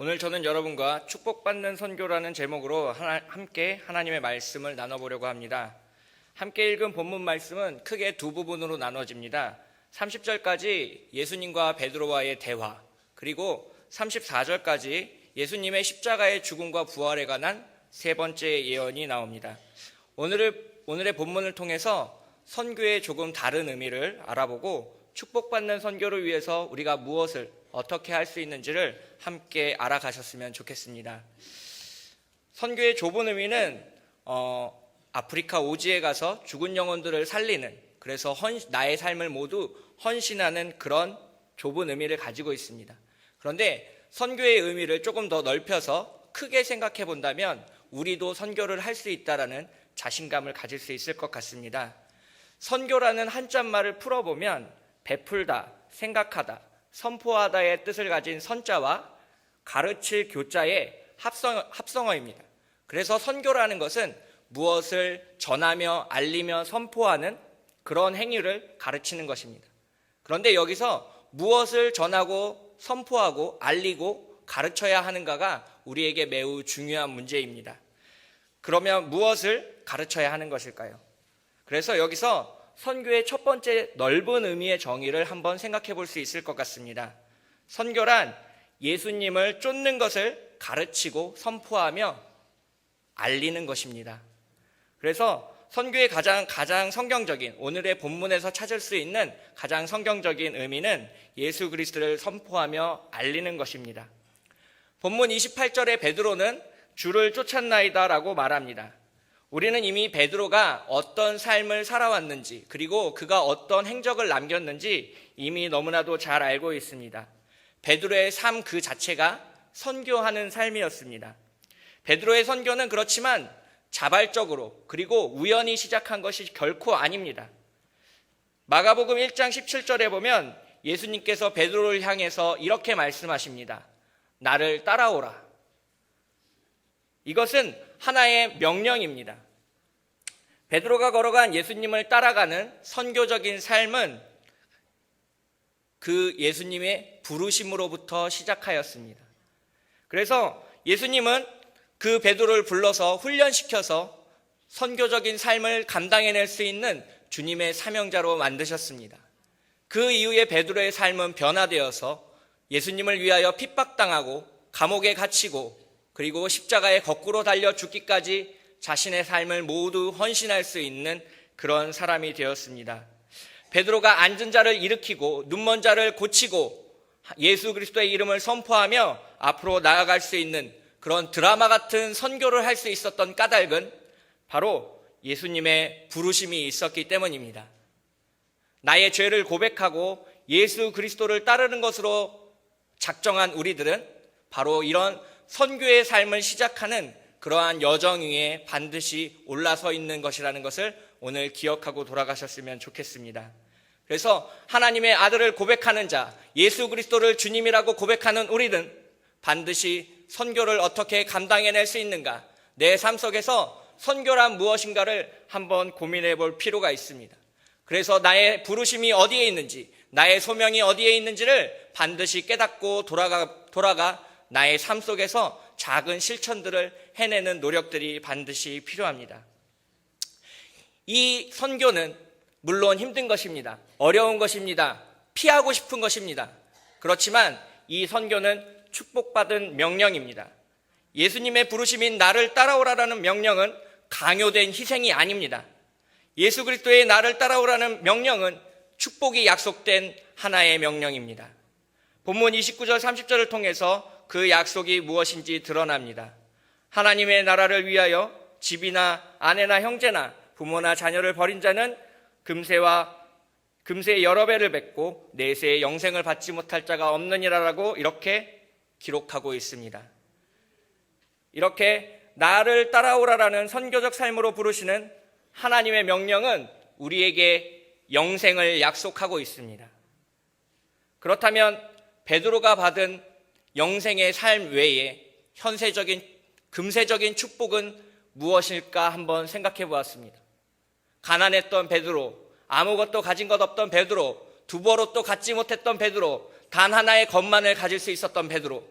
오늘 저는 여러분과 축복받는 선교라는 제목으로 함께 하나님의 말씀을 나눠보려고 합니다. 함께 읽은 본문 말씀은 크게 두 부분으로 나눠집니다. 30절까지 예수님과 베드로와의 대화, 그리고 34절까지 예수님의 십자가의 죽음과 부활에 관한 세 번째 예언이 나옵니다. 오늘의 본문을 통해서 선교의 조금 다른 의미를 알아보고 축복받는 선교를 위해서 우리가 무엇을 어떻게 할 수 있는지를 함께 알아가셨으면 좋겠습니다. 선교의 좁은 의미는 아프리카 오지에 가서 죽은 영혼들을 살리는, 그래서 나의 삶을 모두 헌신하는 그런 좁은 의미를 가지고 있습니다. 그런데 선교의 의미를 조금 더 넓혀서 크게 생각해 본다면 우리도 선교를 할 수 있다라는 자신감을 가질 수 있을 것 같습니다. 선교라는 한자말을 풀어보면 베풀다, 생각하다, 선포하다의 뜻을 가진 선자와 가르칠 교자의 합성어입니다. 그래서 선교라는 것은 무엇을 전하며 알리며 선포하는 그런 행위를 가르치는 것입니다. 그런데 여기서 무엇을 전하고 선포하고 알리고 가르쳐야 하는가가 우리에게 매우 중요한 문제입니다. 그러면 무엇을 가르쳐야 하는 것일까요? 그래서 여기서 선교의 첫 번째 넓은 의미의 정의를 한번 생각해 볼 수 있을 것 같습니다. 선교란 예수님을 쫓는 것을 가르치고 선포하며 알리는 것입니다. 그래서 선교의 가장 성경적인, 오늘의 본문에서 찾을 수 있는 가장 성경적인 의미는 예수 그리스도를 선포하며 알리는 것입니다. 본문 28절에 베드로는 주를 쫓았나이다 라고 말합니다. 우리는 이미 베드로가 어떤 삶을 살아왔는지, 그리고 그가 어떤 행적을 남겼는지 이미 너무나도 잘 알고 있습니다. 베드로의 삶 그 자체가 선교하는 삶이었습니다. 베드로의 선교는 그렇지만 자발적으로, 그리고 우연히 시작한 것이 결코 아닙니다. 마가복음 1장 17절에 보면 예수님께서 베드로를 향해서 이렇게 말씀하십니다. 나를 따라오라. 이것은 하나의 명령입니다. 베드로가 걸어간 예수님을 따라가는 선교적인 삶은 그 예수님의 부르심으로부터 시작하였습니다. 그래서 예수님은 그 베드로를 불러서 훈련시켜서 선교적인 삶을 감당해낼 수 있는 주님의 사명자로 만드셨습니다. 그 이후에 베드로의 삶은 변화되어서 예수님을 위하여 핍박당하고 감옥에 갇히고 그리고 십자가에 거꾸로 달려 죽기까지 자신의 삶을 모두 헌신할 수 있는 그런 사람이 되었습니다. 베드로가 앉은 자를 일으키고 눈먼 자를 고치고 예수 그리스도의 이름을 선포하며 앞으로 나아갈 수 있는 그런 드라마 같은 선교를 할 수 있었던 까닭은 바로 예수님의 부르심이 있었기 때문입니다. 나의 죄를 고백하고 예수 그리스도를 따르는 것으로 작정한 우리들은 바로 이런 선교의 삶을 시작하는 그러한 여정 위에 반드시 올라서 있는 것이라는 것을 오늘 기억하고 돌아가셨으면 좋겠습니다. 그래서 하나님의 아들을 고백하는 자, 예수 그리스도를 주님이라고 고백하는 우리는 반드시 선교를 어떻게 감당해낼 수 있는가, 내 삶 속에서 선교란 무엇인가를 한번 고민해 볼 필요가 있습니다. 그래서 나의 부르심이 어디에 있는지, 나의 소명이 어디에 있는지를 반드시 깨닫고 돌아가 나의 삶 속에서 작은 실천들을 해내는 노력들이 반드시 필요합니다. 이 선교는 물론 힘든 것입니다. 어려운 것입니다. 피하고 싶은 것입니다. 그렇지만 이 선교는 축복받은 명령입니다. 예수님의 부르심인 나를 따라오라라는 명령은 강요된 희생이 아닙니다. 예수 그리스도의 나를 따라오라는 명령은 축복이 약속된 하나의 명령입니다. 본문 29절 30절을 통해서 그 약속이 무엇인지 드러납니다. 하나님의 나라를 위하여 집이나 아내나 형제나 부모나 자녀를 버린 자는 금세 여러 배를 뵙고 내세의 영생을 받지 못할 자가 없느니라라고 이렇게 기록하고 있습니다. 이렇게 나를 따라오라라는 선교적 삶으로 부르시는 하나님의 명령은 우리에게 영생을 약속하고 있습니다. 그렇다면 베드로가 받은 영생의 삶 외에 현세적인 금세적인 축복은 무엇일까 한번 생각해 보았습니다. 가난했던 베드로, 아무것도 가진 것 없던 베드로, 두버릇도 갖지 못했던 베드로, 단 하나의 것만을 가질 수 있었던 베드로,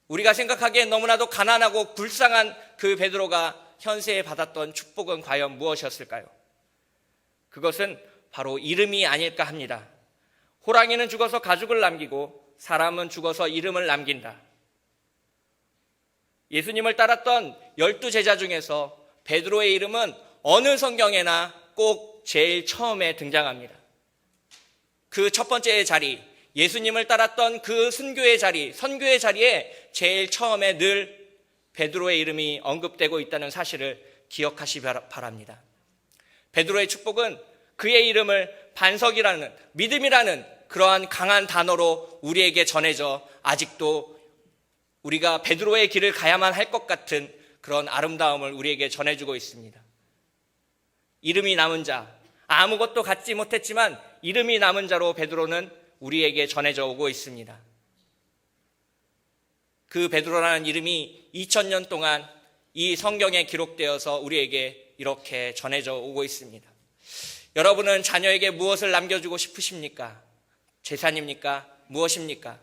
우리가 생각하기엔 너무나도 가난하고 불쌍한 그 베드로가 현세에 받았던 축복은 과연 무엇이었을까요? 그것은 바로 이름이 아닐까 합니다. 호랑이는 죽어서 가죽을 남기고 사람은 죽어서 이름을 남긴다. 예수님을 따랐던 12제자 중에서 베드로의 이름은 어느 성경에나 꼭 제일 처음에 등장합니다. 그 첫 번째 자리, 예수님을 따랐던 그 선교의 자리에 제일 처음에 늘 베드로의 이름이 언급되고 있다는 사실을 기억하시기 바랍니다. 베드로의 축복은 그의 이름을 반석이라는, 믿음이라는 그러한 강한 단어로 우리에게 전해져 아직도 우리가 베드로의 길을 가야만 할 것 같은 그런 아름다움을 우리에게 전해주고 있습니다. 이름이 남은 자, 아무것도 갖지 못했지만 이름이 남은 자로 베드로는 우리에게 전해져 오고 있습니다. 그 베드로라는 이름이 2000년 동안 이 성경에 기록되어서 우리에게 이렇게 전해져 오고 있습니다. 여러분은 자녀에게 무엇을 남겨주고 싶으십니까? 재산입니까? 무엇입니까?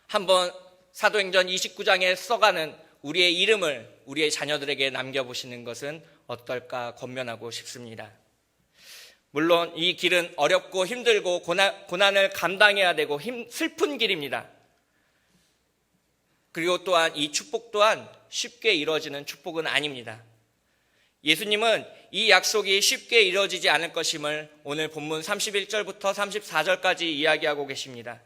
한번 사도행전 29장에 써가는 우리의 이름을 우리의 자녀들에게 남겨보시는 것은 어떨까 권면하고 싶습니다. 물론 이 길은 어렵고 힘들고 고난을 감당해야 되고 슬픈 길입니다. 그리고 또한 이 축복 또한 쉽게 이루어지는 축복은 아닙니다. 예수님은 이 약속이 쉽게 이루어지지 않을 것임을 오늘 본문 31절부터 34절까지 이야기하고 계십니다.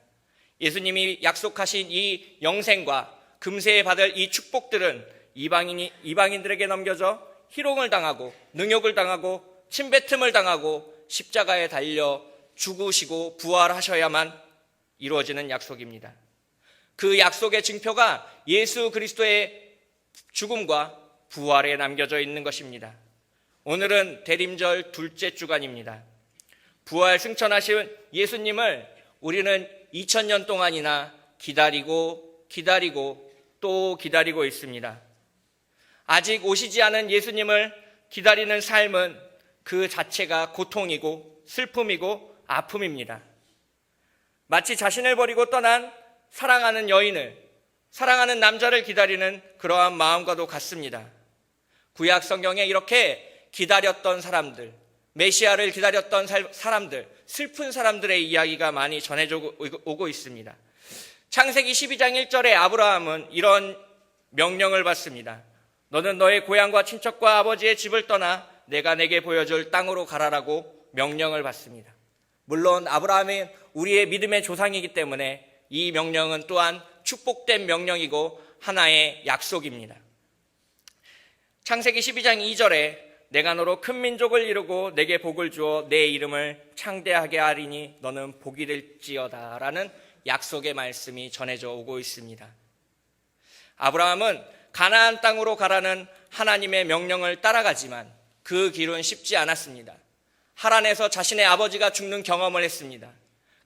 예수님이 약속하신 이 영생과 금세에 받을 이 축복들은 이방인들에게 넘겨져 희롱을 당하고 능욕을 당하고 침뱉음을 당하고 십자가에 달려 죽으시고 부활하셔야만 이루어지는 약속입니다. 그 약속의 증표가 예수 그리스도의 죽음과 부활에 남겨져 있는 것입니다. 오늘은 대림절 둘째 주간입니다. 부활 승천하신 예수님을 우리는 2000년 동안이나 기다리고 또 기다리고 있습니다. 아직 오시지 않은 예수님을 기다리는 삶은 그 자체가 고통이고 슬픔이고 아픔입니다. 마치 자신을 버리고 떠난 사랑하는 여인을, 사랑하는 남자를 기다리는 그러한 마음과도 같습니다. 구약 성경에 이렇게 기다렸던 사람들, 메시아를 기다렸던 사람들, 슬픈 사람들의 이야기가 많이 전해져 오고 있습니다. 창세기 12장 1절에 아브라함은 이런 명령을 받습니다. 너는 너의 고향과 친척과 아버지의 집을 떠나 내가 내게 보여줄 땅으로 가라라고 명령을 받습니다. 물론 아브라함이 우리의 믿음의 조상이기 때문에 이 명령은 또한 축복된 명령이고 하나의 약속입니다. 창세기 12장 2절에 내가 너로 큰 민족을 이루고 내게 복을 주어 내 이름을 창대하게 하리니 너는 복이 될지어다 라는 약속의 말씀이 전해져 오고 있습니다. 아브라함은 가나안 땅으로 가라는 하나님의 명령을 따라가지만 그 길은 쉽지 않았습니다. 하란에서 자신의 아버지가 죽는 경험을 했습니다.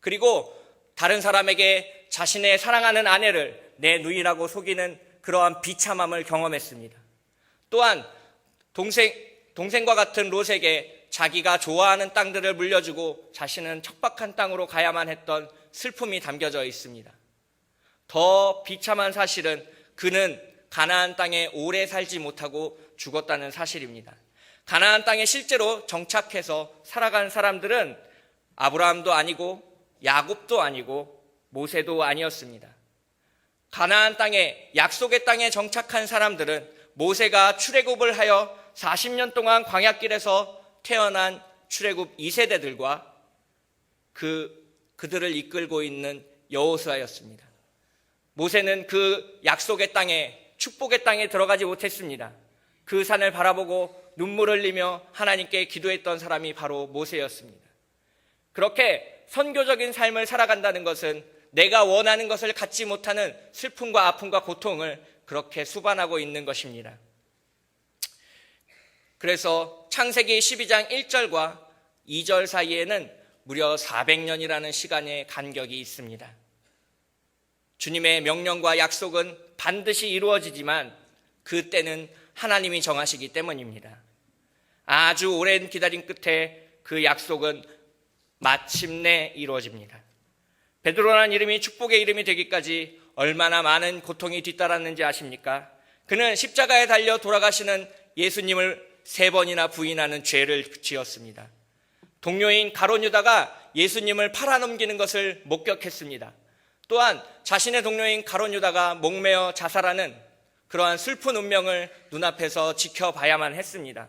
그리고 다른 사람에게 자신의 사랑하는 아내를 내 누이라고 속이는 그러한 비참함을 경험했습니다. 또한 동생과 같은 롯에게 자기가 좋아하는 땅들을 물려주고 자신은 척박한 땅으로 가야만 했던 슬픔이 담겨져 있습니다. 더 비참한 사실은 그는 가나안 땅에 오래 살지 못하고 죽었다는 사실입니다. 가나안 땅에 실제로 정착해서 살아간 사람들은 아브라함도 아니고 야곱도 아니고 모세도 아니었습니다. 가나안 땅에, 약속의 땅에 정착한 사람들은 모세가 출애굽을 하여 40년 동안 광야길에서 태어난 출애굽 2세대들과 그들을 이끌고 있는 여호수아였습니다. 모세는 그 약속의 땅에, 축복의 땅에 들어가지 못했습니다. 그 산을 바라보고 눈물을 흘리며 하나님께 기도했던 사람이 바로 모세였습니다. 그렇게 선교적인 삶을 살아간다는 것은 내가 원하는 것을 갖지 못하는 슬픔과 아픔과 고통을 그렇게 수반하고 있는 것입니다. 그래서 창세기 12장 1절과 2절 사이에는 무려 400년이라는 시간의 간격이 있습니다. 주님의 명령과 약속은 반드시 이루어지지만 그 때는 하나님이 정하시기 때문입니다. 아주 오랜 기다림 끝에 그 약속은 마침내 이루어집니다. 베드로라는 이름이 축복의 이름이 되기까지 얼마나 많은 고통이 뒤따랐는지 아십니까? 그는 십자가에 달려 돌아가시는 예수님을 3번이나 부인하는 죄를 지었습니다. 동료인 가룟 유다가 예수님을 팔아넘기는 것을 목격했습니다. 또한 자신의 동료인 가룟 유다가 목매어 자살하는 그러한 슬픈 운명을 눈앞에서 지켜봐야만 했습니다.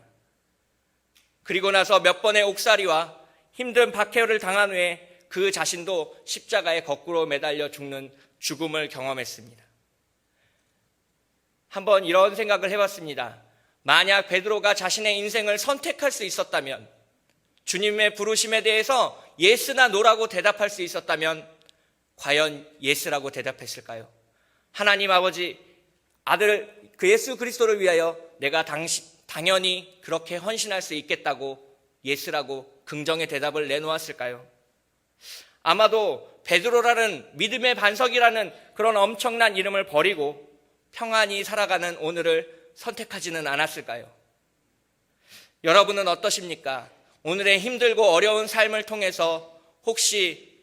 그리고 나서 몇 번의 옥살이와 힘든 박해를 당한 후에 그 자신도 십자가에 거꾸로 매달려 죽는 죽음을 경험했습니다. 한번 이런 생각을 해봤습니다. 만약 베드로가 자신의 인생을 선택할 수 있었다면, 주님의 부르심에 대해서 예스나 노라고 대답할 수 있었다면 과연 예스라고 대답했을까요? 하나님 아버지, 아들 그 예수 그리스도를 위하여 내가 당연히 그렇게 헌신할 수 있겠다고 예스라고 긍정의 대답을 내놓았을까요? 아마도 베드로라는 믿음의 반석이라는 그런 엄청난 이름을 버리고 평안히 살아가는 오늘을 선택하지는 않았을까요? 여러분은 어떠십니까? 오늘의 힘들고 어려운 삶을 통해서 혹시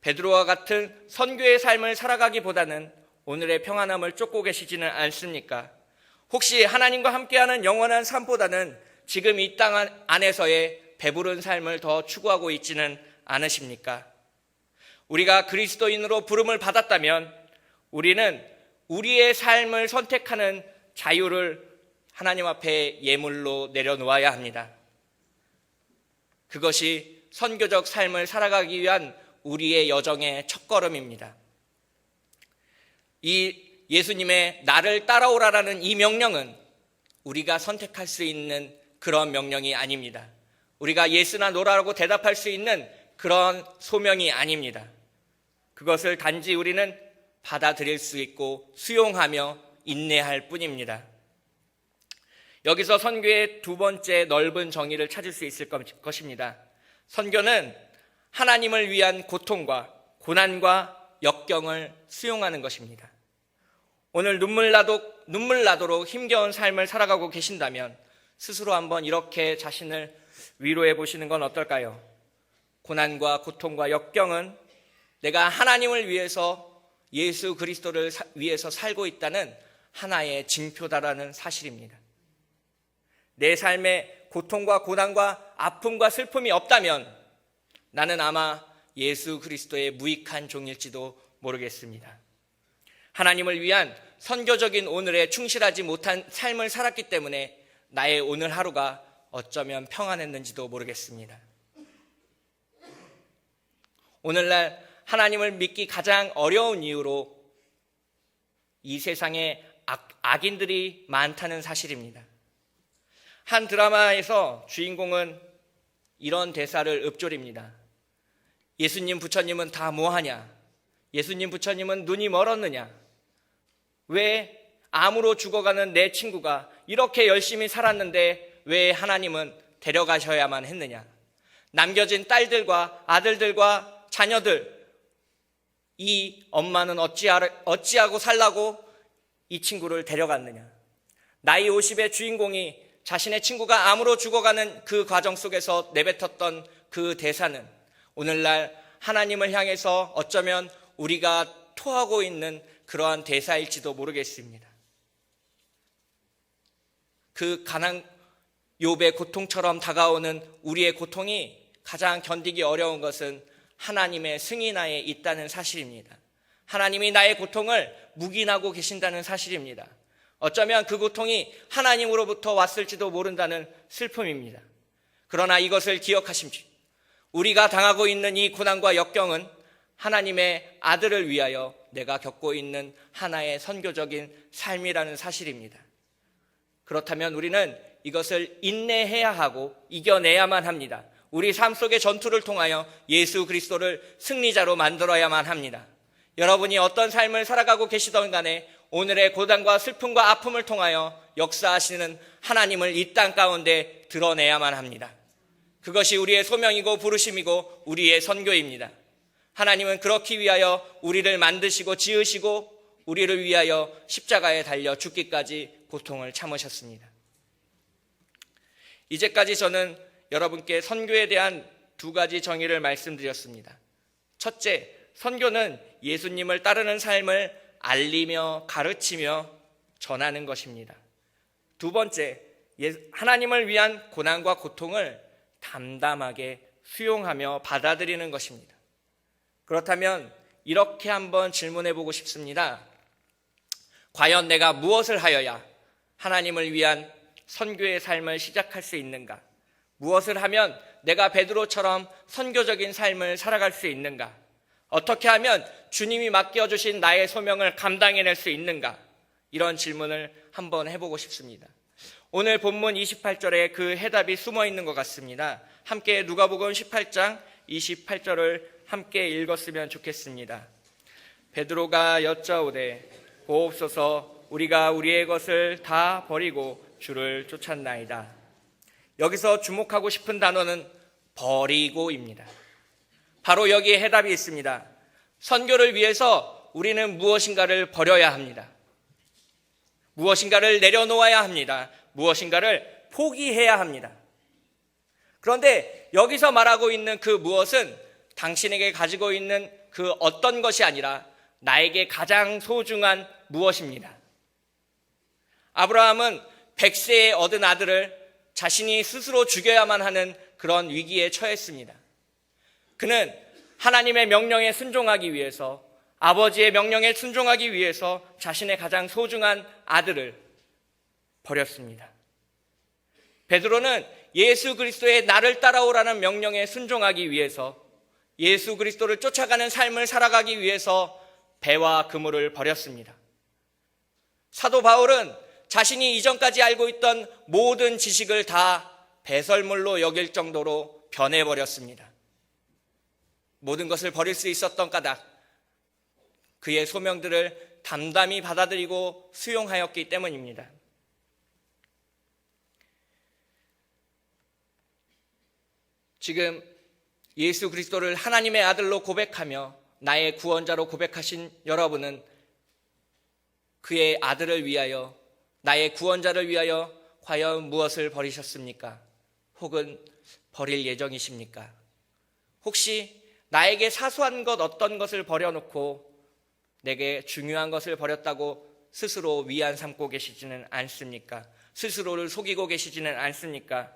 베드로와 같은 선교의 삶을 살아가기보다는 오늘의 평안함을 쫓고 계시지는 않습니까? 혹시 하나님과 함께하는 영원한 삶보다는 지금 이 땅 안에서의 배부른 삶을 더 추구하고 있지는 않으십니까? 우리가 그리스도인으로 부름을 받았다면 우리는 우리의 삶을 선택하는 자유를 하나님 앞에 예물로 내려놓아야 합니다. 그것이 선교적 삶을 살아가기 위한 우리의 여정의 첫걸음입니다. 이 예수님의 나를 따라오라라는 이 명령은 우리가 선택할 수 있는 그런 명령이 아닙니다. 우리가 예스나 노라고 대답할 수 있는 그런 소명이 아닙니다. 그것을 단지 우리는 받아들일 수 있고 수용하며 인내할 뿐입니다. 여기서 선교의 두 번째 넓은 정의를 찾을 수 있을 것입니다. 선교는 하나님을 위한 고통과 고난과 역경을 수용하는 것입니다. 오늘 눈물 나도록 힘겨운 삶을 살아가고 계신다면 스스로 한번 이렇게 자신을 위로해 보시는 건 어떨까요? 고난과 고통과 역경은 내가 하나님을 위해서 예수 그리스도를 위해서 살고 있다는 하나의 징표다라는 사실입니다. 내 삶에 고통과 고난과 아픔과 슬픔이 없다면 나는 아마 예수 그리스도의 무익한 종일지도 모르겠습니다. 하나님을 위한 선교적인 오늘에 충실하지 못한 삶을 살았기 때문에 나의 오늘 하루가 어쩌면 평안했는지도 모르겠습니다. 오늘날 하나님을 믿기 가장 어려운 이유로 이 세상에 악인들이 많다는 사실입니다. 한 드라마에서 주인공은 이런 대사를 읊조립니다. 예수님 부처님은 다 뭐하냐? 예수님 부처님은 눈이 멀었느냐? 왜 암으로 죽어가는 내 친구가 이렇게 열심히 살았는데 왜 하나님은 데려가셔야만 했느냐? 남겨진 딸들과 아들들과 자녀들, 이 엄마는 어찌하고 살라고 이 친구를 데려갔느냐? 나이 50의 주인공이 자신의 친구가 암으로 죽어가는 그 과정 속에서 내뱉었던 그 대사는 오늘날 하나님을 향해서 어쩌면 우리가 토하고 있는 그러한 대사일지도 모르겠습니다. 그 가난 욥의 고통처럼 다가오는 우리의 고통이 가장 견디기 어려운 것은 하나님의 승인하에 있다는 사실입니다. 하나님이 나의 고통을 묵인하고 계신다는 사실입니다. 어쩌면 그 고통이 하나님으로부터 왔을지도 모른다는 슬픔입니다. 그러나 이것을 기억하십시오. 우리가 당하고 있는 이 고난과 역경은 하나님의 아들을 위하여 내가 겪고 있는 하나의 선교적인 삶이라는 사실입니다. 그렇다면 우리는 이것을 인내해야 하고 이겨내야만 합니다. 우리 삶 속의 전투를 통하여 예수 그리스도를 승리자로 만들어야만 합니다. 여러분이 어떤 삶을 살아가고 계시던 간에 오늘의 고난과 슬픔과 아픔을 통하여 역사하시는 하나님을 이 땅 가운데 드러내야만 합니다. 그것이 우리의 소명이고 부르심이고 우리의 선교입니다. 하나님은 그렇기 위하여 우리를 만드시고 지으시고 우리를 위하여 십자가에 달려 죽기까지 고통을 참으셨습니다. 이제까지 저는 여러분께 선교에 대한 두 가지 정의를 말씀드렸습니다. 첫째, 선교는 예수님을 따르는 삶을 알리며 가르치며 전하는 것입니다. 두 번째, 하나님을 위한 고난과 고통을 담담하게 수용하며 받아들이는 것입니다. 그렇다면 이렇게 한번 질문해 보고 싶습니다. 과연 내가 무엇을 하여야 하나님을 위한 선교의 삶을 시작할 수 있는가? 무엇을 하면 내가 베드로처럼 선교적인 삶을 살아갈 수 있는가? 어떻게 하면 주님이 맡겨주신 나의 소명을 감당해낼 수 있는가? 이런 질문을 한번 해보고 싶습니다. 오늘 본문 28절에 그 해답이 숨어 있는 것 같습니다. 함께 누가복음 18장 28절을 함께 읽었으면 좋겠습니다. 베드로가 여짜오되 보옵소서 우리가 우리의 것을 다 버리고 주를 쫓았나이다. 여기서 주목하고 싶은 단어는 버리고입니다. 바로 여기에 해답이 있습니다. 선교를 위해서 우리는 무엇인가를 버려야 합니다. 무엇인가를 내려놓아야 합니다. 무엇인가를 포기해야 합니다. 그런데 여기서 말하고 있는 그 무엇은 당신에게 가지고 있는 그 어떤 것이 아니라 나에게 가장 소중한 무엇입니다. 아브라함은 100세에 얻은 아들을 자신이 스스로 죽여야만 하는 그런 위기에 처했습니다. 그는 하나님의 명령에 순종하기 위해서, 아버지의 명령에 순종하기 위해서 자신의 가장 소중한 아들을 버렸습니다. 베드로는 예수 그리스도의 나를 따라오라는 명령에 순종하기 위해서, 예수 그리스도를 쫓아가는 삶을 살아가기 위해서 배와 그물을 버렸습니다. 사도 바울은 자신이 이전까지 알고 있던 모든 지식을 다 배설물로 여길 정도로 변해버렸습니다. 모든 것을 버릴 수 있었던 까닭, 그의 소명들을 담담히 받아들이고 수용하였기 때문입니다. 지금 예수 그리스도를 하나님의 아들로 고백하며 나의 구원자로 고백하신 여러분은 그의 아들을 위하여, 나의 구원자를 위하여 과연 무엇을 버리셨습니까? 혹은 버릴 예정이십니까? 혹시 나에게 사소한 것 어떤 것을 버려놓고 내게 중요한 것을 버렸다고 스스로 위안 삼고 계시지는 않습니까? 스스로를 속이고 계시지는 않습니까?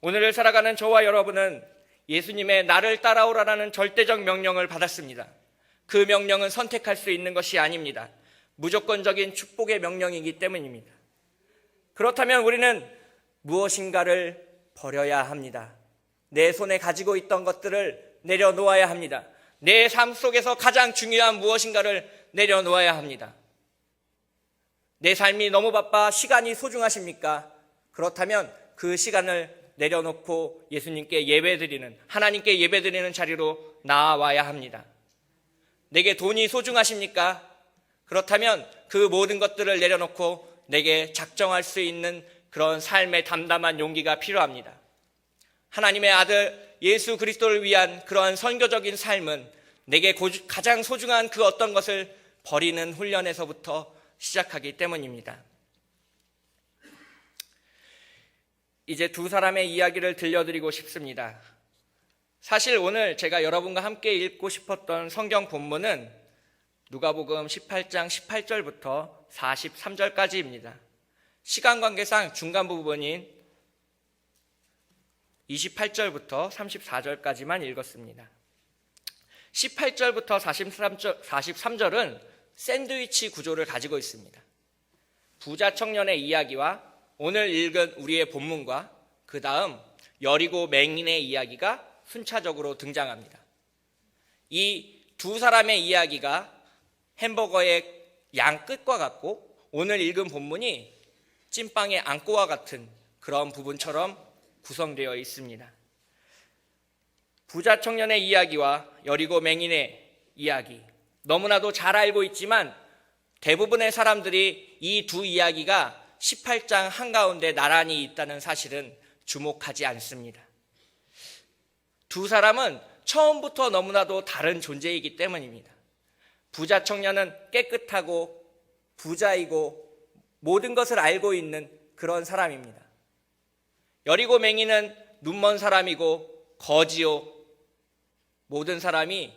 오늘을 살아가는 저와 여러분은 예수님의 나를 따라오라는 절대적 명령을 받았습니다. 그 명령은 선택할 수 있는 것이 아닙니다. 무조건적인 축복의 명령이기 때문입니다. 그렇다면 우리는 무엇인가를 버려야 합니다. 내 손에 가지고 있던 것들을 내려놓아야 합니다. 내 삶 속에서 가장 중요한 무엇인가를 내려놓아야 합니다. 내 삶이 너무 바빠 시간이 소중하십니까? 그렇다면 그 시간을 내려놓고 예수님께 예배드리는, 하나님께 예배드리는 자리로 나아와야 합니다. 내게 돈이 소중하십니까? 그렇다면 그 모든 것들을 내려놓고 내게 작정할 수 있는 그런 삶의 담담한 용기가 필요합니다. 하나님의 아들 예수 그리스도를 위한 그러한 선교적인 삶은 내게 가장 소중한 그 어떤 것을 버리는 훈련에서부터 시작하기 때문입니다. 이제 두 사람의 이야기를 들려드리고 싶습니다. 사실 오늘 제가 여러분과 함께 읽고 싶었던 성경 본문은 누가복음 18장 18절부터 43절까지입니다. 시간 관계상 중간 부분인 28절부터 34절까지만 읽었습니다. 18절부터 43절은 샌드위치 구조를 가지고 있습니다. 부자 청년의 이야기와 오늘 읽은 우리의 본문과 그 다음 여리고 맹인의 이야기가 순차적으로 등장합니다. 이 두 사람의 이야기가 햄버거의 양 끝과 같고 오늘 읽은 본문이 찐빵의 안고와 같은 그런 부분처럼 구성되어 있습니다. 부자 청년의 이야기와 여리고 맹인의 이야기, 너무나도 잘 알고 있지만 대부분의 사람들이 이 두 이야기가 18장 한가운데 나란히 있다는 사실은 주목하지 않습니다. 두 사람은 처음부터 너무나도 다른 존재이기 때문입니다. 부자 청년은 깨끗하고 부자이고 모든 것을 알고 있는 그런 사람입니다. 여리고 맹인은 눈먼 사람이고 거지요. 모든 사람이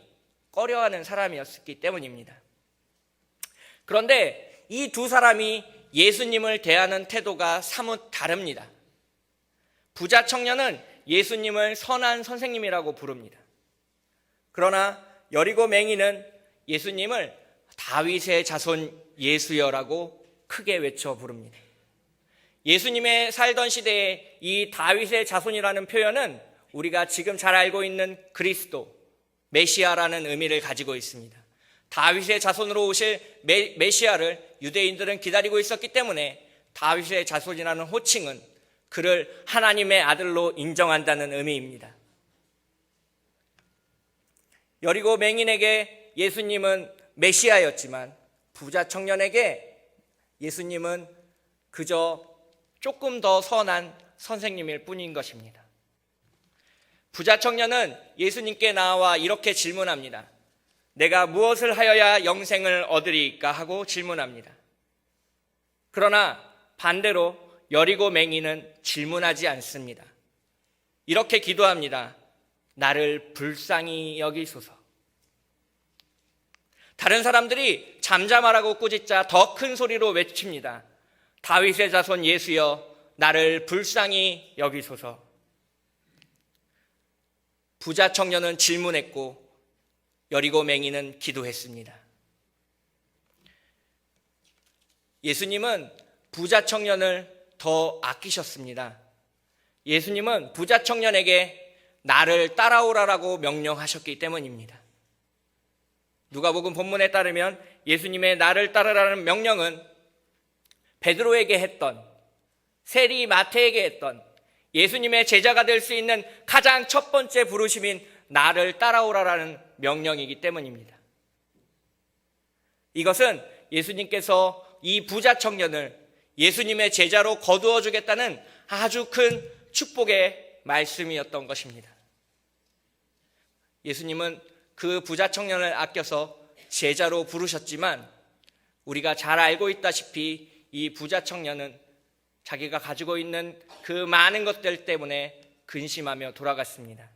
꺼려하는 사람이었기 때문입니다. 그런데 이 두 사람이 예수님을 대하는 태도가 사뭇 다릅니다. 부자 청년은 예수님을 선한 선생님이라고 부릅니다. 그러나 여리고 맹인은 예수님을 다윗의 자손 예수여라고 크게 외쳐 부릅니다. 예수님의 살던 시대에 이 다윗의 자손이라는 표현은 우리가 지금 잘 알고 있는 그리스도, 메시아라는 의미를 가지고 있습니다. 다윗의 자손으로 오실 메시아를 유대인들은 기다리고 있었기 때문에 다윗의 자손이라는 호칭은 그를 하나님의 아들로 인정한다는 의미입니다. 여리고 맹인에게 예수님은 메시아였지만 부자 청년에게 예수님은 그저 조금 더 선한 선생님일 뿐인 것입니다. 부자 청년은 예수님께 나와 이렇게 질문합니다. 내가 무엇을 하여야 영생을 얻으리까 하고 질문합니다. 그러나 반대로 여리고 맹인은 질문하지 않습니다. 이렇게 기도합니다. 나를 불쌍히 여기소서. 다른 사람들이 잠잠하라고 꾸짖자 더 큰 소리로 외칩니다. 다윗의 자손 예수여, 나를 불쌍히 여기소서. 부자 청년은 질문했고 여리고 맹인은 기도했습니다. 예수님은 부자 청년을 더 아끼셨습니다. 예수님은 부자 청년에게 나를 따라오라라고 명령하셨기 때문입니다. 누가복음 본문에 따르면 예수님의 나를 따르라는 명령은 베드로에게 했던, 세리 마태에게 했던 예수님의 제자가 될 수 있는 가장 첫 번째 부르심인 나를 따라오라라는 명령이기 때문입니다. 이것은 예수님께서 이 부자 청년을 예수님의 제자로 거두어 주겠다는 아주 큰 축복의 말씀이었던 것입니다. 예수님은 그 부자 청년을 아껴서 제자로 부르셨지만 우리가 잘 알고 있다시피 이 부자 청년은 자기가 가지고 있는 그 많은 것들 때문에 근심하며 돌아갔습니다.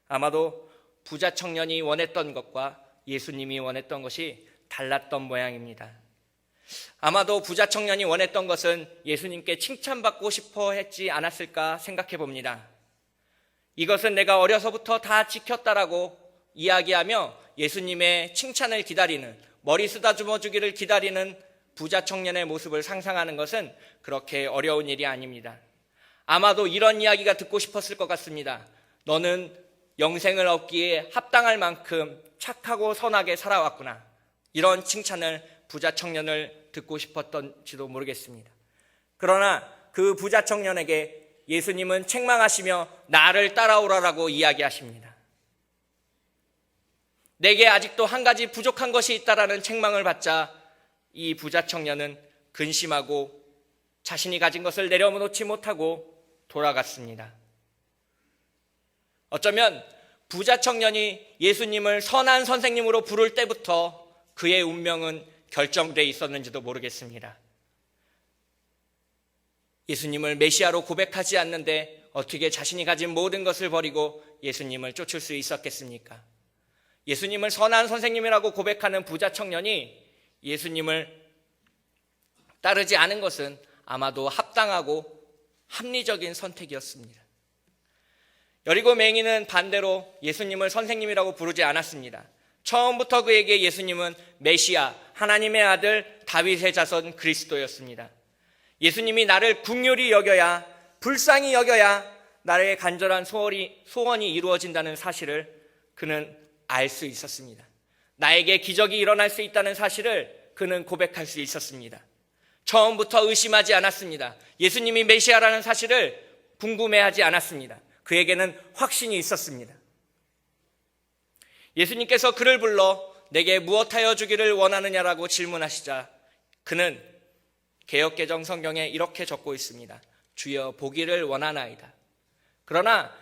아마도 부자 청년이 원했던 것과 예수님이 원했던 것이 달랐던 모양입니다. 아마도 부자 청년이 원했던 것은 예수님께 칭찬받고 싶어 했지 않았을까 생각해 봅니다. 이것은 내가 어려서부터 다 지켰다라고 이야기하며 예수님의 칭찬을 기다리는, 머리 쓰다듬어 주기를 기다리는 부자 청년의 모습을 상상하는 것은 그렇게 어려운 일이 아닙니다. 아마도 이런 이야기가 듣고 싶었을 것 같습니다. 너는 영생을 얻기에 합당할 만큼 착하고 선하게 살아왔구나. 이런 칭찬을 부자 청년을 듣고 싶었던지도 모르겠습니다. 그러나 그 부자 청년에게 예수님은 책망하시며 나를 따라오라라고 이야기하십니다. 내게 아직도 한 가지 부족한 것이 있다라는 책망을 받자 이 부자 청년은 근심하고 자신이 가진 것을 내려놓지 못하고 돌아갔습니다. 어쩌면 부자 청년이 예수님을 선한 선생님으로 부를 때부터 그의 운명은 결정되어 있었는지도 모르겠습니다. 예수님을 메시아로 고백하지 않는데 어떻게 자신이 가진 모든 것을 버리고 예수님을 쫓을 수 있었겠습니까? 예수님을 선한 선생님이라고 고백하는 부자 청년이 예수님을 따르지 않은 것은 아마도 합당하고 합리적인 선택이었습니다. 여리고 맹인은 반대로 예수님을 선생님이라고 부르지 않았습니다. 처음부터 그에게 예수님은 메시아, 하나님의 아들, 다윗의 자손 그리스도였습니다. 예수님이 나를 긍휼히 여겨야, 불쌍히 여겨야 나의 간절한 소원이 이루어진다는 사실을 그는 알 수 있었습니다. 나에게 기적이 일어날 수 있다는 사실을 그는 고백할 수 있었습니다. 처음부터 의심하지 않았습니다. 예수님이 메시아라는 사실을 궁금해하지 않았습니다. 그에게는 확신이 있었습니다. 예수님께서 그를 불러 내게 무엇하여 주기를 원하느냐라고 질문하시자 그는 개역개정 성경에 이렇게 적고 있습니다. 주여 보기를 원하나이다. 그러나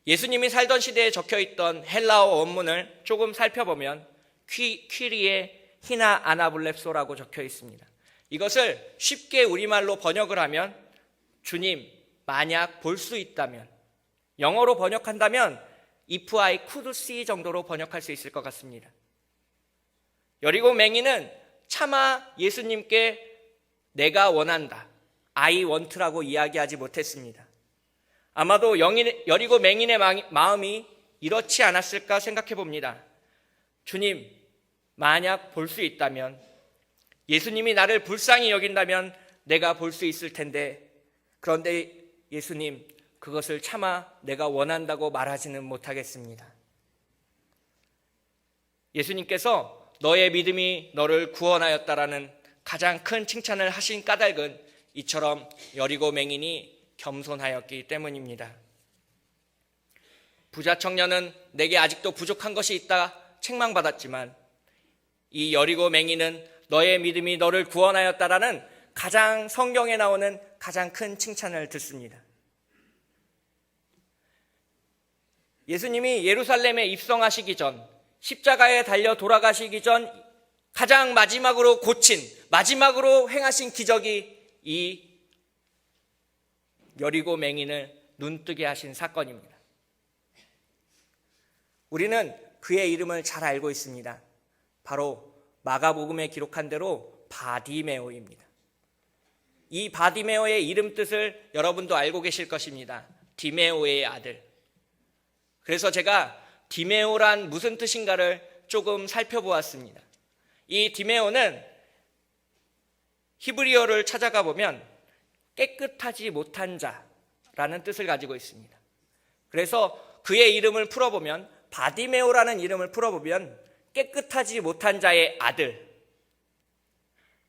예수님이 살던 시대에 적혀있던 헬라어 원문을 조금 살펴보면 퀴리에 히나 아나블렙소라고 적혀 있습니다. 이것을 쉽게 우리말로 번역을 하면 주님 만약 볼 수 있다면, 영어로 번역한다면 If I could see 정도로 번역할 수 있을 것 같습니다. 여리고 맹인은 차마 예수님께 내가 원한다, I want라고 이야기하지 못했습니다. 아마도 여리고 맹인의 마음이 이렇지 않았을까 생각해 봅니다. 주님, 만약 볼 수 있다면, 예수님이 나를 불쌍히 여긴다면 내가 볼 수 있을 텐데, 그런데 예수님, 그것을 차마 내가 원한다고 말하지는 못하겠습니다. 예수님께서 너의 믿음이 너를 구원하였다라는 가장 큰 칭찬을 하신 까닭은 이처럼 여리고 맹인이 겸손하였기 때문입니다. 부자 청년은 내게 아직도 부족한 것이 있다 책망받았지만, 이 여리고 맹인은 너의 믿음이 너를 구원하였다라는 가장 성경에 나오는 가장 큰 칭찬을 듣습니다. 예수님이 예루살렘에 입성하시기 전, 십자가에 달려 돌아가시기 전 가장 마지막으로 마지막으로 행하신 기적이 이 여리고 맹인을 눈뜨게 하신 사건입니다. 우리는 그의 이름을 잘 알고 있습니다. 바로 마가복음에 기록한 대로 바디메오입니다. 이 바디메오의 이름 뜻을 여러분도 알고 계실 것입니다. 디메오의 아들. 그래서 제가 디메오란 무슨 뜻인가를 조금 살펴보았습니다. 이 디메오는 히브리어를 찾아가 보면 깨끗하지 못한 자라는 뜻을 가지고 있습니다. 그래서 그의 이름을 풀어보면, 바디메오라는 이름을 풀어보면 깨끗하지 못한 자의 아들.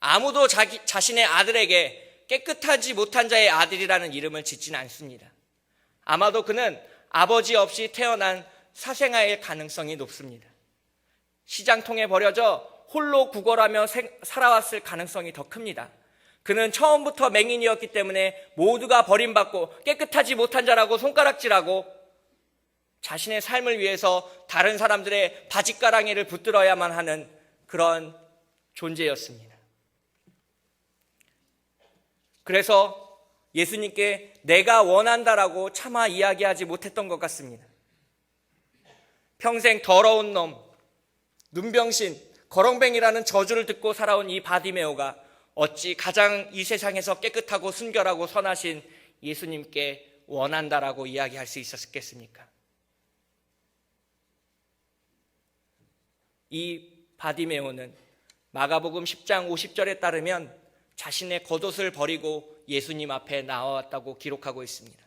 아무도 자신의 아들에게 깨끗하지 못한 자의 아들이라는 이름을 짓지는 않습니다. 아마도 그는 아버지 없이 태어난 사생아일 가능성이 높습니다. 시장통에 버려져 홀로 구걸하며 살아왔을 가능성이 더 큽니다. 그는 처음부터 맹인이었기 때문에 모두가 버림받고 깨끗하지 못한 자라고 손가락질하고 자신의 삶을 위해서 다른 사람들의 바짓가랑이를 붙들어야만 하는 그런 존재였습니다. 그래서 예수님께 내가 원한다라고 차마 이야기하지 못했던 것 같습니다. 평생 더러운 놈, 눈병신, 거렁뱅이라는 저주를 듣고 살아온 이 바디메오가 어찌 가장 이 세상에서 깨끗하고 순결하고 선하신 예수님께 원한다라고 이야기할 수 있었겠습니까? 이 바디메오는 마가복음 10장 50절에 따르면 자신의 겉옷을 버리고 예수님 앞에 나왔다고 기록하고 있습니다.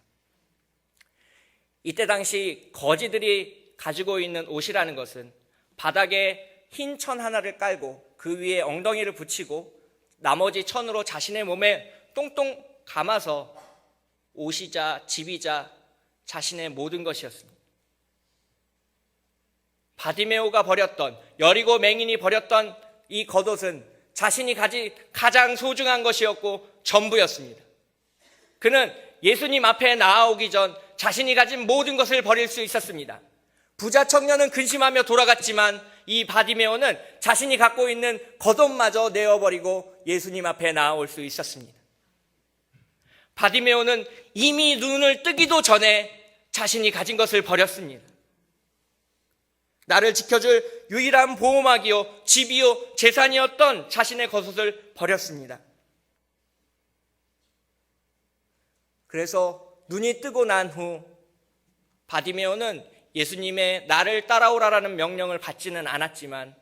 이때 당시 거지들이 가지고 있는 옷이라는 것은 바닥에 흰 천 하나를 깔고 그 위에 엉덩이를 붙이고 나머지 천으로 자신의 몸에 똥똥 감아서 옷이자 집이자 자신의 모든 것이었습니다. 바디메오가 버렸던, 여리고 맹인이 버렸던 이 겉옷은 자신이 가진 가장 소중한 것이었고 전부였습니다. 그는 예수님 앞에 나아오기 전 자신이 가진 모든 것을 버릴 수 있었습니다. 부자 청년은 근심하며 돌아갔지만 이 바디메오는 자신이 갖고 있는 겉옷마저 내어버리고 예수님 앞에 나아올 수 있었습니다. 바디메오는 이미 눈을 뜨기도 전에 자신이 가진 것을 버렸습니다. 나를 지켜줄 유일한 보호막이요, 집이요, 재산이었던 자신의 겉옷을 버렸습니다. 그래서 눈이 뜨고 난 후 바디메오는 예수님의 나를 따라오라라는 명령을 받지는 않았지만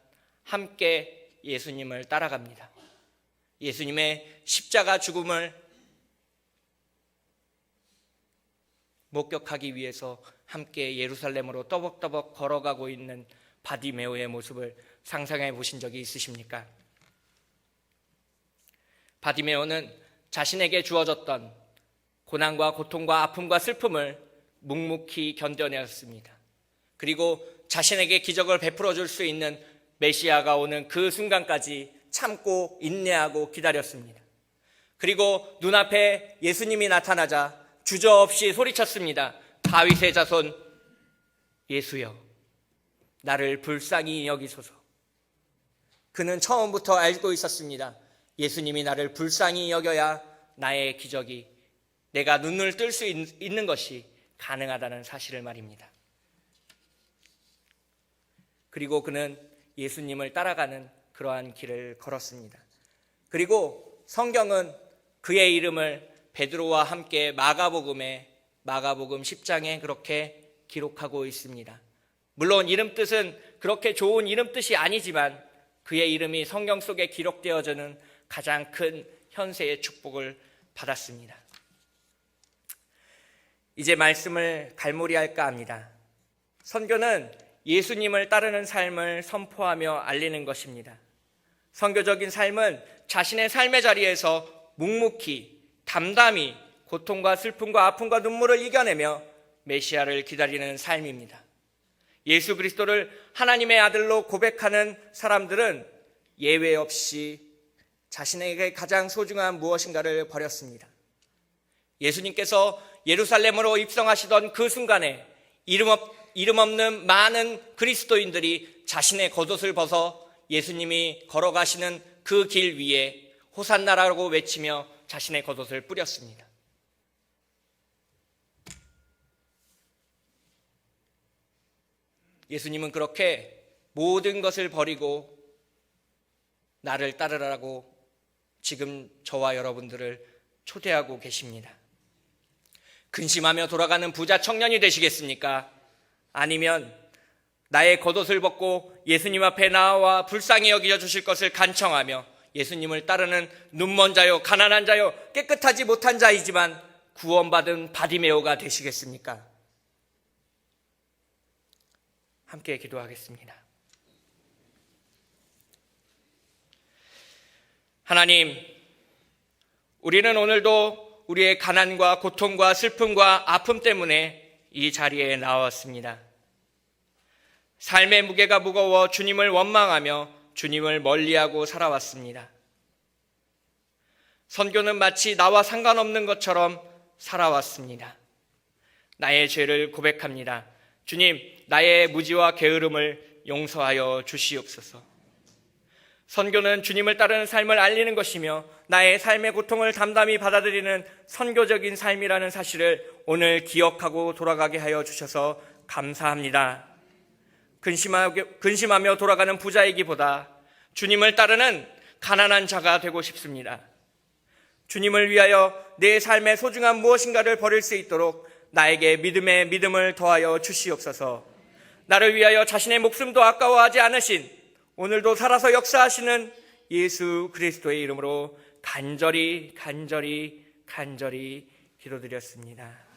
함께 예수님을 따라갑니다. 예수님의 십자가 죽음을 목격하기 위해서 함께 예루살렘으로 떠벅떠벅 걸어가고 있는 바디메오의 모습을 상상해 보신 적이 있으십니까? 바디메오는 자신에게 주어졌던 고난과 고통과 아픔과 슬픔을 묵묵히 견뎌내었습니다. 그리고 자신에게 기적을 베풀어 줄 수 있는 메시아가 오는 그 순간까지 참고 인내하고 기다렸습니다. 그리고 눈앞에 예수님이 나타나자 주저없이 소리쳤습니다. 다윗의 자손 예수여, 나를 불쌍히 여기소서. 그는 처음부터 알고 있었습니다. 예수님이 나를 불쌍히 여겨야 나의 기적이, 내가 눈을 뜰 수 있는 것이 가능하다는 사실을 말입니다. 그리고 그는 예수님을 따라가는 그러한 길을 걸었습니다. 그리고 성경은 그의 이름을 베드로와 함께 마가복음 10장에 그렇게 기록하고 있습니다. 물론 이름 뜻은 그렇게 좋은 이름 뜻이 아니지만 그의 이름이 성경 속에 기록되어지는 가장 큰 현세의 축복을 받았습니다. 이제 말씀을 갈무리할까 합니다. 선교는 예수님을 따르는 삶을 선포하며 알리는 것입니다. 선교적인 삶은 자신의 삶의 자리에서 묵묵히 담담히 고통과 슬픔과 아픔과 눈물을 이겨내며 메시아를 기다리는 삶입니다. 예수 그리스도를 하나님의 아들로 고백하는 사람들은 예외 없이 자신에게 가장 소중한 무엇인가를 버렸습니다. 예수님께서 예루살렘으로 입성하시던 그 순간에 이름 없는 많은 그리스도인들이 자신의 겉옷을 벗어 예수님이 걸어가시는 그 길 위에 호산나라고 외치며 자신의 겉옷을 뿌렸습니다. 예수님은 그렇게 모든 것을 버리고 나를 따르라고 지금 저와 여러분들을 초대하고 계십니다. 근심하며 돌아가는 부자 청년이 되시겠습니까? 아니면 나의 겉옷을 벗고 예수님 앞에 나와 불쌍히 여겨 주실 것을 간청하며 예수님을 따르는 눈먼 자요, 가난한 자요, 깨끗하지 못한 자이지만 구원받은 바디메오가 되시겠습니까? 함께 기도하겠습니다. 하나님, 우리는 오늘도 우리의 가난과 고통과 슬픔과 아픔 때문에 이 자리에 나왔습니다. 삶의 무게가 무거워 주님을 원망하며 주님을 멀리하고 살아왔습니다. 선교는 마치 나와 상관없는 것처럼 살아왔습니다. 나의 죄를 고백합니다. 주님, 나의 무지와 게으름을 용서하여 주시옵소서. 선교는 주님을 따르는 삶을 알리는 것이며 나의 삶의 고통을 담담히 받아들이는 선교적인 삶이라는 사실을 오늘 기억하고 돌아가게 하여 주셔서 감사합니다. 근심하며 돌아가는 부자이기보다 주님을 따르는 가난한 자가 되고 싶습니다. 주님을 위하여 내 삶의 소중한 무엇인가를 버릴 수 있도록 나에게 믿음의 믿음을 더하여 주시옵소서. 나를 위하여 자신의 목숨도 아까워하지 않으신 오늘도 살아서 역사하시는 예수 그리스도의 이름으로 간절히 기도드렸습니다.